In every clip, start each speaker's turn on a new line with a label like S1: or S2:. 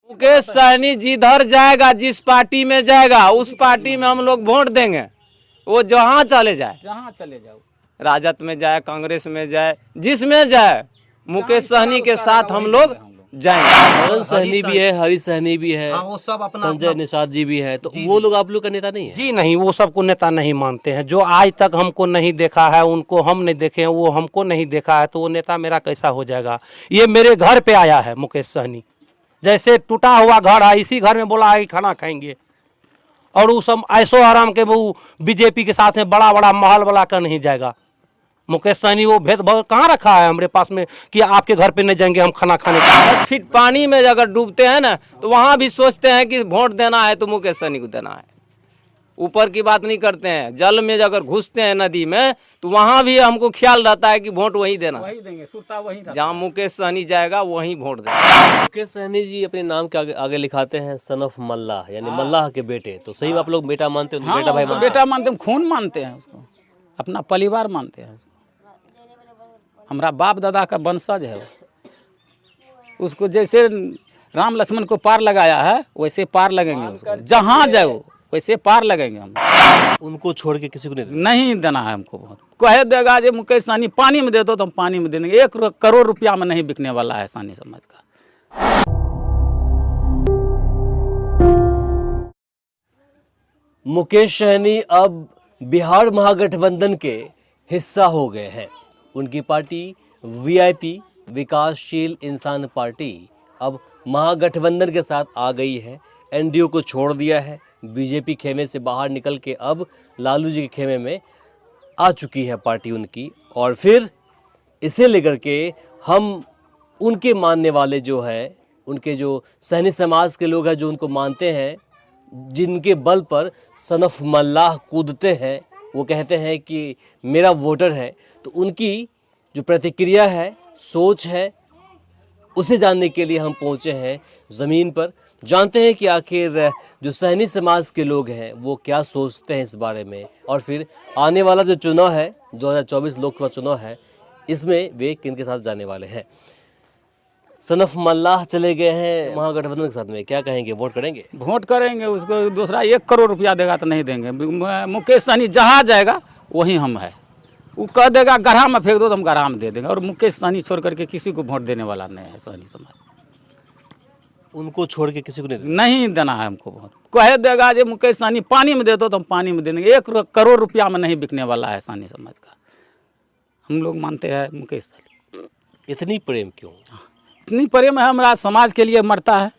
S1: मुकेश सहनी जिधर जाएगा, जिस पार्टी में जाएगा, उस पार्टी में हम लोग वोट देंगे। वो जहाँ चले जाए,
S2: जहाँ चले जाओ,
S1: राजद में जाए, कांग्रेस में जाए, जिसमें जाए, मुकेश सहनी के साथ हम लोग जाएंगे।
S3: मदन सहनी भी है, हरी सहनी भी है,
S4: हाँ, वो सब अपना
S3: संजय निषाद जी भी है, तो वो लोग आप लोग का नेता नहीं है?
S4: जी नहीं, वो सबको नेता नहीं मानते हैं। जो आज तक हमको नहीं देखा है, उनको हम नहीं देखे हैं, वो हमको नहीं देखा है, तो वो नेता मेरा कैसा हो जाएगा। ये मेरे घर पे आया है मुकेश सहनी, जैसे टूटा हुआ घर है, इसी घर में बोला है कि खाना खाएंगे, और वो सब ऐसो आराम के वो बीजेपी के साथ में बड़ा बड़ा महल वाला कर नहीं जाएगा। मुकेश सहनी वो भेदभाव कहाँ रखा है हमारे पास में कि आपके घर पे नहीं जाएंगे हम खाना खाने।
S1: 10 फीट पानी में अगर डूबते हैं ना, तो वहाँ भी सोचते हैं कि वोट देना है तो मुकेश सहनी को देना है। ऊपर की बात नहीं करते हैं। जल में अगर घुसते हैं नदी में, तो वहाँ भी हमको ख्याल रहता है कि वोट वही देना,
S2: वही देंगे, सुरता वही रहता
S1: जहाँ मुकेश सहनी जाएगा वहीं वोट देना।
S3: मुकेश सहनी जी अपने नाम के आगे लिखाते हैं सन ऑफ मल्लाह, यानी मल्लाह के बेटे। तो सही में आप लोग बेटा मानते हैं,
S2: हाँ,
S3: बेटा भाई मानते हैं?
S2: बेटा मानते हैं, खून मानते हैं उसको, अपना परिवार मानते हैं। हमारा बाप दादा का वंशज है वो। उसको जैसे राम लक्ष्मण को पार लगाया है, वैसे पार लगेंगे उसको। जहाँ जाओ वैसे पार लगेंगे हम।
S3: उनको छोड़ के किसी को नहीं देना।
S2: नहीं देना है हमको वोट। कहे देगा जो मुकेश सहनी पानी में दे दो तो हम पानी में दे देंगे। 1 करोड़ रुपया में नहीं बिकने वाला है सहनी समाज का।
S3: मुकेश सहनी अब बिहार महागठबंधन के हिस्सा हो गए हैं। उनकी पार्टी वीआईपी विकासशील इंसान पार्टी अब महागठबंधन के साथ आ गई है। एनडीए को छोड़ दिया है, बीजेपी खेमे से बाहर निकल के अब लालू जी के खेमे में आ चुकी है पार्टी उनकी। और फिर इसे लेकर के हम उनके मानने वाले जो है, उनके जो सहनी समाज के लोग हैं जो उनको मानते हैं, जिनके बल पर सन ऑफ मल्लाह कूदते हैं, वो कहते हैं कि मेरा वोटर है, तो उनकी जो प्रतिक्रिया है, सोच है, उसे जानने के लिए हम पहुंचे हैं ज़मीन पर। जानते हैं कि आखिर जो सहनी समाज के लोग हैं वो क्या सोचते हैं इस बारे में, और फिर आने वाला जो चुनाव है, 2024 लोकसभा चुनाव है, इसमें वे किन के साथ जाने वाले हैं। सन ऑफ मल्लाह चले गए हैं महागठबंधन के साथ में, क्या कहेंगे? वोट करेंगे?
S2: वोट करेंगे उसको। दूसरा 1 करोड़ रुपया देगा तो नहीं देंगे। मुकेश सहनी जहाँ जाएगा वहीं हम है। वो कह देगा गढ़ा में फेंक दो तो हम गढ़ा में दे देंगे। और मुकेश सहनी छोड़ करके किसी को वोट देने वाला नहीं है सहनी समाज।
S3: उनको छोड़ के किसी को
S2: नहीं देना है हमको वोट। कहे देगा जो मुकेश सहनी पानी में दे दो तो हम पानी में दे देंगे। 1 करोड़ रुपया में नहीं बिकने वाला है सहनी समाज का। हम लोग मानते हैं मुकेश सहनी।
S3: इतनी प्रेम क्यों?
S2: इतनी प्रेम है, हमारा समाज के लिए मरता है।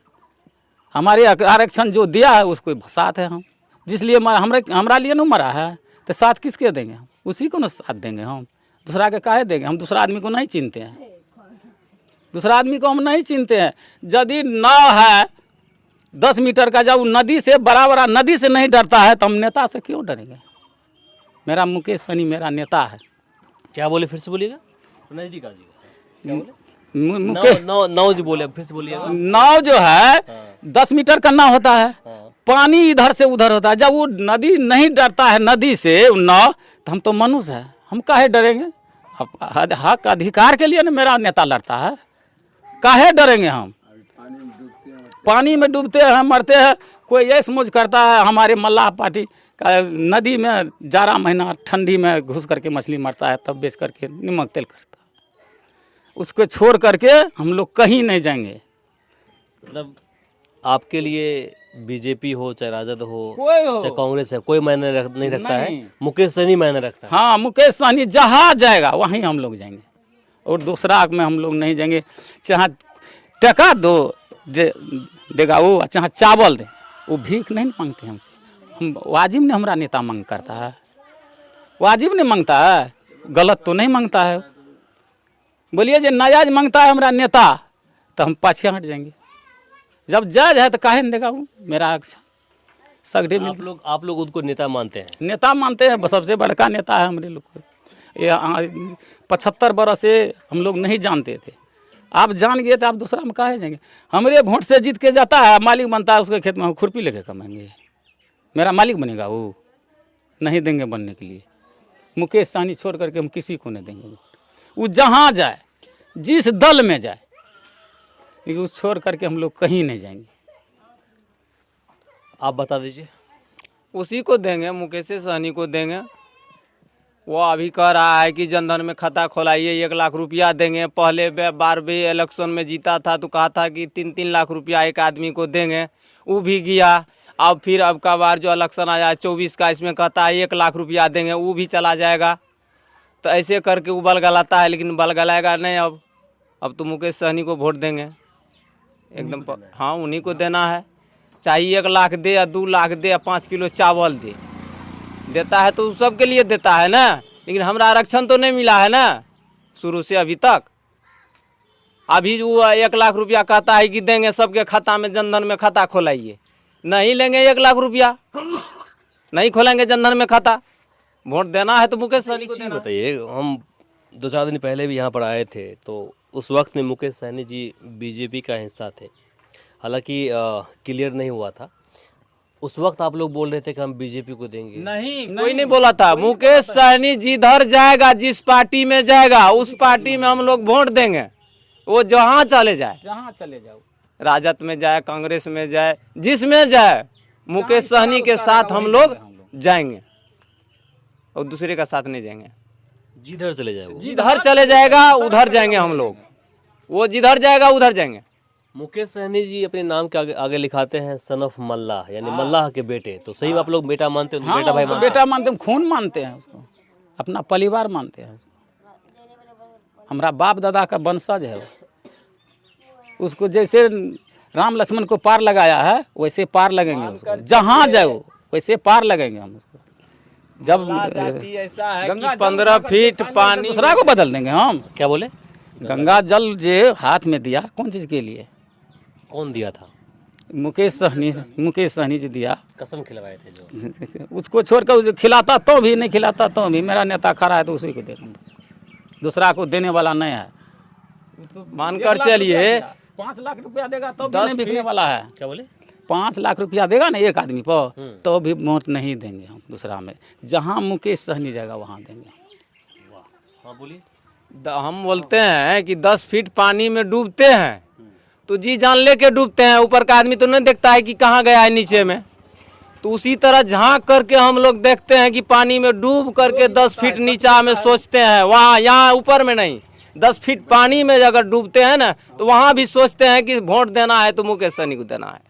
S2: हमारे आरक्षण जो दिया है उसको साथ है हम। जिसलिए हमारा लिए नहीं मरा है, तो साथ किसके देंगे हम? उसी को ना साथ देंगे हम। दूसरा के काहे देंगे? हम दूसरा आदमी को नहीं चिनते हैं। दूसरा आदमी को हम नहीं चिनते हैं। यदि नाव है 10 मीटर का, जब नदी से बड़ा नदी से नहीं डरता है, तो हम नेता से क्यों डरेंगे? मेरा मुकेश सहनी मेरा नेता है।
S3: क्या बोले? फिर से बोलिएगा। नजदीक आ जाइएगा। क्या बोले?
S2: मुकेश
S3: नाव जी बोले, फिर से बोलिएगा।
S2: नाव जो है 10 मीटर का नाव होता है, पानी इधर से उधर होता है। जब वो नदी नहीं डरता है नदी से नाव, तो हम तो मनुष्य है, हम काहे डरेंगे? हक अधिकार के लिए ना मेरा नेता लड़ता है, काहे डरेंगे हम? पानी में डूबते हैं, मरते हैं। कोई ये समझ करता है हमारे मल्लाह पार्टी का नदी में जाड़ा महीना ठंडी में घुस करके मछली मरता है, तब बेच करके नमक तेल करता है। उसको छोड़ करके हम लोग कहीं नहीं जाएंगे।
S3: मतलब आपके लिए बीजेपी हो, चाहे राजद हो,
S2: कोई
S3: चाहे कांग्रेस है, कोई मायने नहीं रखता है। मुकेश सहनी मायने रखता है।
S2: हाँ, मुकेश सहनी जहाँ जाएगा वहीं हम लोग जाएंगे, और दूसरा में हम लोग नहीं जाएंगे। चाहे टका देगा वो, चाहे चावल दे, वो भीख नहीं मांगते हमसे। हम वाजिब ने हमारा नेता मांग करता है, वाजिब ने मांगता है, गलत तो नहीं मांगता है। बोलिए जो नाजायज मांगता है हमारा नेता, तो हम पाछे हट जाएंगे। जब जायज है तो काहे नहीं देगा वो मेरा आरक्षण? सगड़े
S3: आप लोग उनको नेता मानते हैं?
S2: नेता मानते हैं, सबसे बड़का नेता है हमारे लोग को। ये 75 बरस से हम लोग नहीं जानते थे, आप जान गए तो आप दूसरा में काहे जाएंगे? हमारे वोट से जीत के जाता है, मालिक बनता है, उसके खेत में हम खुरपी लेके कमाएंगे। मेरा मालिक बनेगा वो? नहीं देंगे बनने के लिए। मुकेश सहनी छोड़ करके हम किसी को नहीं देंगे वोट। वो जहाँ जाए, जिस दल में जाए, लेकिन उस छोड़ करके हम लोग कहीं नहीं जाएंगे।
S3: आप बता दीजिए।
S1: उसी को देंगे, मुकेश सहनी को देंगे। वो अभी कह रहा है कि जनधन में खाता खोलाइए, 1 लाख रुपया देंगे। पहले बार भी इलेक्शन में जीता था तो कहा था कि 3-3 लाख रुपया एक आदमी को देंगे, वो भी गया। अब फिर अब का बार जो इलेक्शन आया 24 का, इसमें कहता है 1 लाख रुपया देंगे, वो भी चला जाएगा। तो ऐसे करके वो बल गलाता है, लेकिन बल गलाएगा नहीं। अब तो मुकेश सहनी को वोट देंगे एकदम। हाँ, उन्हीं को देना है। चाहे 1 लाख दे या 2 लाख दे या 5 किलो चावल दे, देता है तो सबके लिए देता है ना। लेकिन हमरा आरक्षण तो नहीं मिला है ना शुरू से अभी तक। अभी वो 1 लाख रुपया कहता है कि देंगे सबके खाता में, जनधन में खाता खोलाइए। नहीं लेंगे 1 लाख रुपया, नहीं खोलेंगे जनधन में खाता। वोट देना है तो मुकेश सहनी को देना।
S3: बताइए, हम 2-4 दिन पहले भी यहाँ पर आए थे तो उस वक्त में मुकेश सहनी जी बीजेपी का हिस्सा थे। हालांकि क्लियर नहीं हुआ था। उस वक्त आप लोग बोल रहे थे कि हम बीजेपी को देंगे।
S1: नहीं, कोई नहीं बोला था। मुकेश सहनी जिधर जाएगा, जिस पार्टी में जाएगा, उस पार्टी में हम लोग वोट देंगे। वो जहाँ चले जाए,
S2: जहाँ चले जाओ,
S1: राजद में जाए, कांग्रेस में जाए, जिसमें जाए, मुकेश सहनी के साथ हम लोग जाएंगे और दूसरे का साथ नहीं जाएंगे।
S3: जिधर चले जाए वो।
S1: जिधर चले जाएगा उधर जाएंगे हम लोग। वो जिधर जाएगा उधर जाएंगे।
S3: मुकेश सहनी जी अपने नाम के आगे लिखाते हैं सन ऑफ मल्लाह, यानी मल्लाह के बेटे। तो सही में आप लोग बेटा मानते हैं, बेटा भाई मानते
S2: बेटा मानते हैं, खून मानते हैं उसको, अपना परिवार मानते हैं उसको। हमारा बाप दादा का वंशज है वो। उसको जैसे राम लक्ष्मण को पार लगाया है वैसे पार लगेंगे उसको। जहाँ जाओ वैसे पार लगेंगे हम उसको। जब
S1: ऐसा है कि 15 फीट पानी
S2: दूसरा को बदल देंगे हम।
S3: क्या बोले?
S2: गंगा जल जो हाथ में दिया, कौन चीज़ के लिए?
S3: कौन दिया था?
S2: मुकेश सहनी जी दिया।
S3: कसम खिलवाए थे जो।
S2: उसको छोड़कर खिलाता तो भी, नहीं खिलाता तो भी, मेरा नेता खड़ा है तो उसी को दे दूँगा, दूसरा को देने वाला नहीं है।
S1: मानकर चलिए
S2: 5 लाख रुपया देगा तो भी नहीं बिकने वाला है।
S3: क्या बोले?
S2: 5 लाख रुपया देगा ना एक आदमी पर, तो भी वोट नहीं देंगे हम दूसरा में। जहाँ मुकेश सहनी जाएगा वहाँ देंगे।
S3: हाँ बोलिए।
S1: हम बोलते हैं कि 10 फीट पानी में डूबते हैं तो जी जान लेके डूबते हैं। ऊपर का आदमी तो नहीं देखता है कि कहाँ गया है नीचे में। तो उसी तरह झांक करके हम लोग देखते हैं कि पानी में डूब करके 10 फीट नीचा में सोचते हैं, वहाँ यहाँ ऊपर में नहीं, 10 फीट पानी में अगर डूबते हैं ना तो वहाँ भी सोचते हैं कि वोट देना है तो मुकेश सहनी को देना है।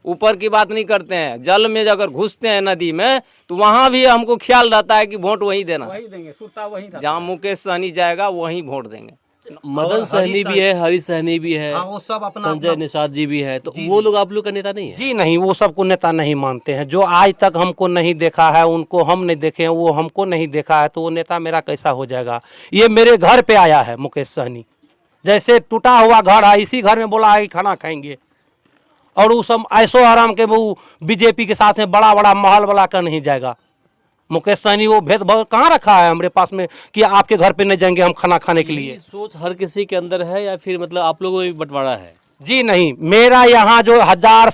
S1: ऊपर की बात नहीं करते हैं। जल में अगर घुसते हैं नदी में तो वहाँ भी हमको ख्याल रहता है कि वोट वहीं देना है।
S2: वही देंगे, सुरता वही रहता है।
S1: जहाँ मुकेश सहनी जाएगा वहीं वोट देंगे।
S3: मदन सहनी भी है, हरी सहनी भी है,
S4: हाँ, वो सब अपना
S3: संजय निषाद जी भी है। तो वो लोग आप लोग का नेता नहीं है?
S4: जी नहीं, वो सबको नेता नहीं मानते हैं। जो आज तक हमको नहीं देखा है, उनको हम नहीं देखे हैं, वो हमको नहीं देखा है, तो वो नेता मेरा कैसा हो जाएगा? ये मेरे घर पे आया है मुकेश सहनी। जैसे टूटा हुआ घर है, इसी घर में बोला है कि खाना खाएंगे, और वो सब ऐसो आराम के वो बीजेपी के साथ में बड़ा बड़ा महल वाला कर नहीं जाएगा। मुकेश सहनी वो भेदभाव कहाँ रखा है हमारे पास में कि आपके घर पे नहीं जाएंगे हम खाना खाने के लिए?
S3: सोच हर किसी के अंदर है या फिर मतलब आप लोगों में भी बंटवारा है?
S4: जी नहीं, मेरा यहाँ जो 1000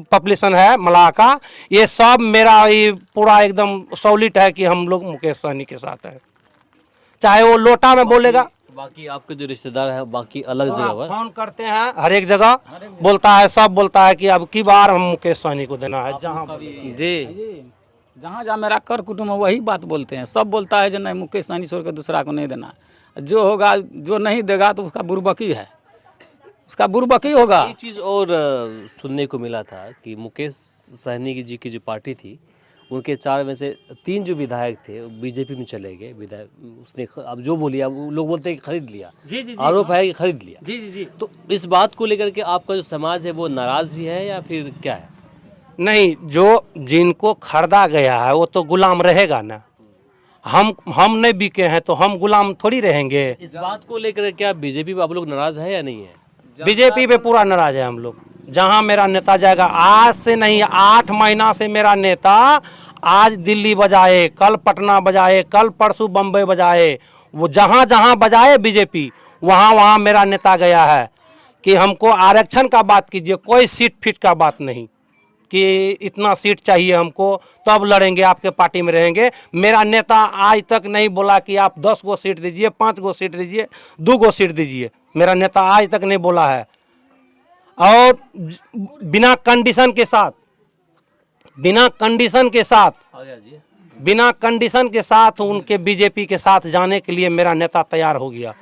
S4: पॉपुलेशन है मलाह का, ये सब मेरा ये पूरा एकदम सॉलिड है कि हम लोग मुकेश सहनी के साथ है। चाहे वो लोटा में बोलेगा,
S3: बाकी आपके जो रिश्तेदार है बाकी अलग जगह पर
S4: फोन करते हैं हर एक जगह, बोलता है, सब बोलता है कि अब की बार हम मुकेश सहनी को देना है। जहाँ
S1: जी
S2: जहाँ जहाँ मेरा कर कुटुंब है वही बात बोलते हैं। सब बोलता है जो नहीं मुकेश सहनी छोड़ कर दूसरा को नहीं देना। जो होगा, जो नहीं देगा तो उसका बुर्बकी है, उसका बुर्बकी होगा।
S3: एक चीज़ और सुनने को मिला था कि मुकेश सहनी जी की जो पार्टी थी, उनके 4 में से 3 जो विधायक थे बीजेपी में चले गए। विधायक उसने अब जो बोलिया वो लोग बोलते हैं कि खरीद लिया।
S4: जी,
S3: आरोप है कि खरीद लिया।
S4: जी।
S3: तो इस बात को लेकर के आपका जो समाज है वो नाराज भी है या फिर क्या है?
S4: नहीं, जो जिनको खरीदा गया है वो तो गुलाम रहेगा ना। हम नहीं बिके हैं तो हम गुलाम थोड़ी रहेंगे।
S3: इस बात को लेकर क्या बीजेपी पे आप लोग नाराज है या नहीं है?
S4: बीजेपी पे पूरा नाराज है हम लोग। जहां मेरा नेता जाएगा, आज से नहीं 8 महीना से मेरा नेता आज दिल्ली बजाए, कल पटना बजाए, कल परसों बम्बई बजाए, वो जहां जहां बजाए बीजेपी वहां वहां मेरा नेता गया है कि हमको आरक्षण का बात कीजिए, कोई सीट फीट का बात नहीं कि इतना सीट चाहिए हमको तब लड़ेंगे, आपके पार्टी में रहेंगे। मेरा नेता आज तक नहीं बोला कि आप 10 गो सीट दीजिए, 5 गो सीट दीजिए, 2 गो सीट दीजिए। मेरा नेता आज तक नहीं बोला है। और बिना कंडीशन के साथ बिना कंडीशन के साथ,
S3: आगे आ जाइए।
S4: बिना कंडीशन के साथ उनके बीजेपी के साथ जाने के लिए मेरा नेता तैयार हो गया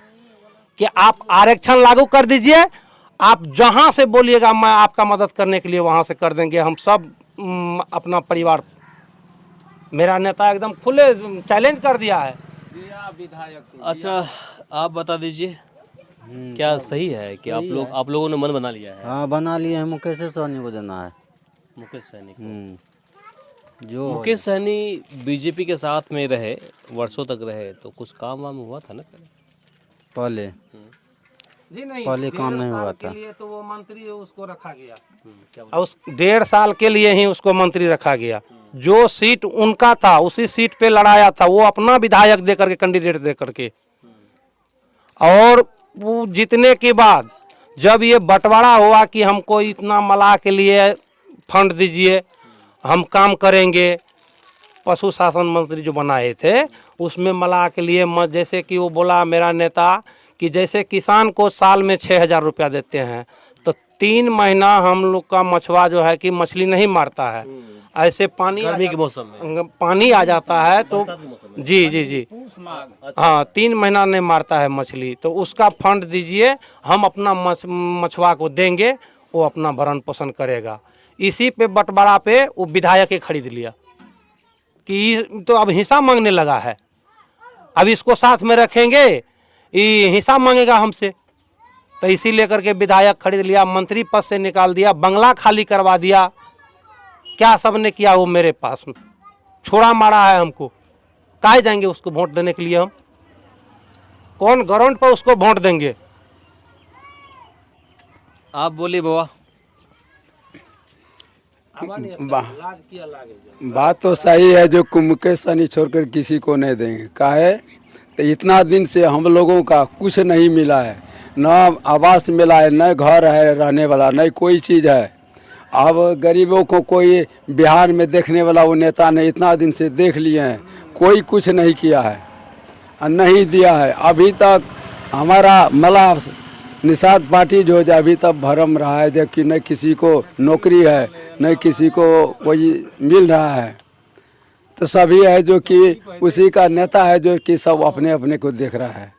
S4: कि आप आरक्षण लागू कर दीजिए, आप जहां से बोलिएगा मैं आपका मदद करने के लिए वहां से कर देंगे, हम सब अपना परिवार। मेरा नेता एकदम खुले चैलेंज कर दिया है।
S3: अच्छा, आप बता दीजिए क्या सही है कि आप लोगों ने मन बना लिया है
S5: हाँ बना लिए हैं, मुकेश सहनी को देना है।
S3: मुकेश सहनी को?
S5: जो
S3: मुकेश सहनी बीजेपी के साथ में रहे, वर्षों तक रहे, तो कुछ काम वाम हुआ था ना पहले?
S4: जी नहीं,
S5: पहले काम नहीं हुआ था।
S4: लिए तो वो मंत्री उसको रखा गया, और उस 1.5 साल के लिए ही उसको मंत्री रखा गया। जो सीट उनका था उसी सीट पे लड़ाया था, वो अपना विधायक दे करके, कैंडिडेट दे करके, और वो जीतने के बाद जब ये बंटवारा हुआ कि हमको इतना मलाह के लिए फंड दीजिए, हम काम करेंगे, पशु शासन मंत्री जो बनाए थे उसमें मलाह के लिए जैसे कि वो बोला मेरा नेता कि जैसे किसान को साल में 6,000 रुपया देते हैं तो 3 महीना हम लोग का मछुआ जो है कि मछली नहीं मारता है, ऐसे पानी
S3: गर्मी के मौसम में
S4: पानी आ जाता है तो जी जी जी हाँ 3 महीना नहीं मारता है मछली, तो उसका फंड दीजिए, हम अपना मछुआ को देंगे, वो अपना भरण पोषण करेगा। इसी पे बंटवारा पे वो विधायक ही खरीद लिया कि तो अब हिस्सा मांगने लगा है, अब इसको साथ में रखेंगे, ये हिस्सा मांगेगा हमसे, तो इसी लेकर के विधायक खरीद लिया, मंत्री पद से निकाल दिया, बंगला खाली करवा दिया। क्या सबने किया वो मेरे पास छोड़ा मारा है हमको, काहे जाएंगे उसको वोट देने के लिए? हम कौन ग्राउंड पर उसको वोट देंगे?
S3: आप बोलिए बाबा।
S6: बात तो सही है, जो मुकेश सहनी छोड़कर किसी को नहीं देंगे। काहे तो इतना दिन से हम लोगों का कुछ नहीं मिला है, न आवास मिला है, न घर है रहने वाला, न कोई चीज़ है। अब गरीबों को कोई बिहार में देखने वाला वो नेता ने इतना दिन से देख लिए हैं, कोई कुछ नहीं किया है और नहीं दिया है। अभी तक हमारा मलाह निषाद पार्टी जो है अभी तक भरम रहा है, जबकि न किसी को नौकरी है, न किसी को कोई मिल रहा है। तो सभी है जो कि उसी का नेता है जो कि सब अपने अपने को देख रहा है।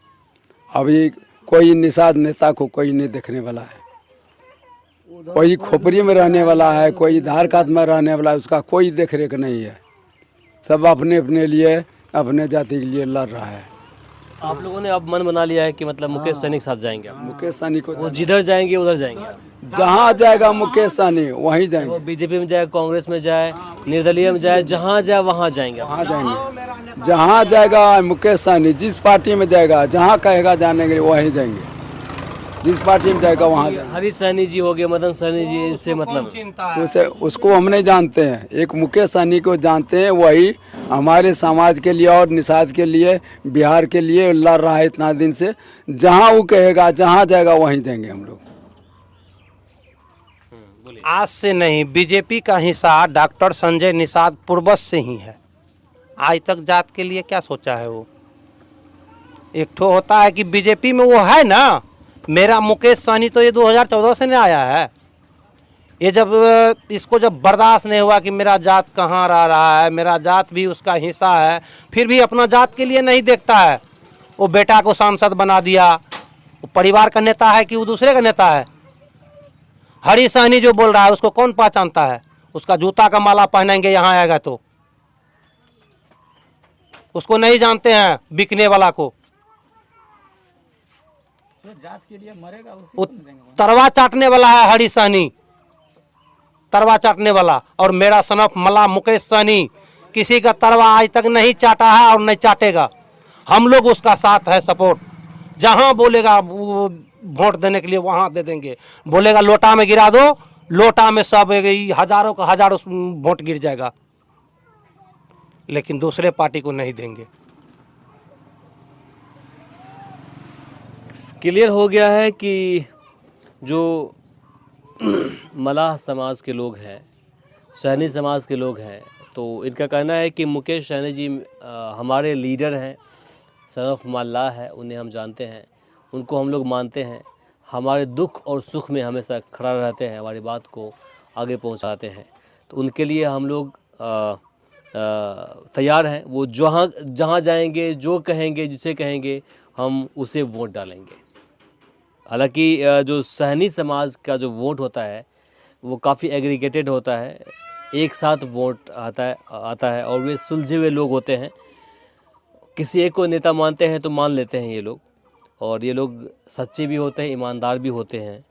S6: अभी कोई निषाद नेता को कोई नहीं देखने वाला है, कोई खोपड़ी में रहने वाला है, कोई धार कात में रहने वाला है, उसका कोई देख रेख नहीं है। सब अपने अपने लिए, अपने जाति के लिए लड़ रहा है।
S3: आप लोगों ने अब मन बना लिया है कि मतलब मुकेश सहनी के साथ जाएंगे आप?
S6: मुकेश सहनी को
S3: वो जिधर जाएंगे उधर जाएंगे आप?
S6: जहाँ जाएगा मुकेश सहनी वहीं जाएंगे।
S3: वो बीजेपी में जाए, कांग्रेस में जाए, निर्दलीय में जाए, जहाँ जाए वहाँ जाएंगे आप?
S6: वहाँ जाएंगे, जहाँ जाएगा मुकेश सहनी, जिस पार्टी में जाएगा, जहाँ कहेगा जाने के लिए वहीं जाएंगे, जिस पार्टी में जाएगा वहाँ जाएंगे।
S3: हरीश सहनी जी हो गए, मदन सहनी जी, इससे मतलब
S6: उसे उसको हम नहीं जानते हैं, एक मुकेश सहनी को जानते हैं, वही हमारे समाज के लिए और निषाद के लिए, बिहार के लिए लड़ रहा है इतना दिन से। जहाँ वो कहेगा, जहाँ जाएगा वहीं जाएंगे हम लोग।
S4: आज से नहीं, बीजेपी का हिस्सा डॉक्टर संजय निषाद पूर्वज से ही है। आज तक जात के लिए क्या सोचा है वो? एक ठो होता है कि बीजेपी में वो है ना, मेरा मुकेश सहनी तो ये 2014 से नहीं आया है। ये जब इसको जब बर्दाश्त नहीं हुआ कि मेरा जात कहाँ रह रहा है, मेरा जात भी उसका हिस्सा है, फिर भी अपना जात के लिए नहीं देखता है। वो बेटा को सांसद बना दिया, वो परिवार का नेता है कि वो दूसरे का नेता है? हरीश सहनी जो बोल रहा है उसको कौन पहचानता है? उसका जूता का माला पहनेंगे यहाँ आएगा तो उसको नहीं जानते हैं, बिकने वाला को।
S2: जात के लिए मरेगा उसी
S4: वो तरवा चाटने वाला है हरीश सहनी, तरवा चाटने वाला। और मेरा सनफ मला मुकेश सहनी किसी का तरवा आज तक नहीं चाटा है और नहीं चाटेगा। हम लोग उसका साथ है, सपोर्ट। जहां बोलेगा वो वोट देने के लिए वहां दे देंगे। बोलेगा लोटा में गिरा दो, लोटा में सब हजारों का हजारों वोट गिर जाएगा, लेकिन दूसरे पार्टी को नहीं देंगे।
S3: क्लियर हो गया है कि जो मलाह समाज के लोग हैं, सहनी समाज के लोग हैं, तो इनका कहना है कि मुकेश सहनी जी हमारे लीडर हैं, सन ऑफ मल्लाह है, उन्हें हम जानते हैं, उनको हम लोग मानते हैं, हमारे दुख और सुख में हमेशा खड़ा रहते हैं, हमारी बात को आगे पहुंचाते हैं। तो उनके लिए हम लोग तैयार हैं। वो जहाँ जाएंगे, जो कहेंगे, जिसे कहेंगे, हम उसे वोट डालेंगे। हालांकि जो सहनी समाज का जो वोट होता है वो काफ़ी एग्रीगेटेड होता है, एक साथ वोट आता है और वे सुलझे हुए लोग होते हैं। किसी एक को नेता मानते हैं तो मान लेते हैं ये लोग, और ये लोग सच्चे भी होते हैं, ईमानदार भी होते हैं।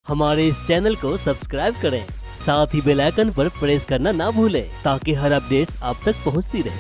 S7: हमारे इस चैनल को सब्सक्राइब करें, साथ ही बेल आइकन पर प्रेस करना ना भूलें ताकि हर अपडेट्स आप तक पहुंचती रहे।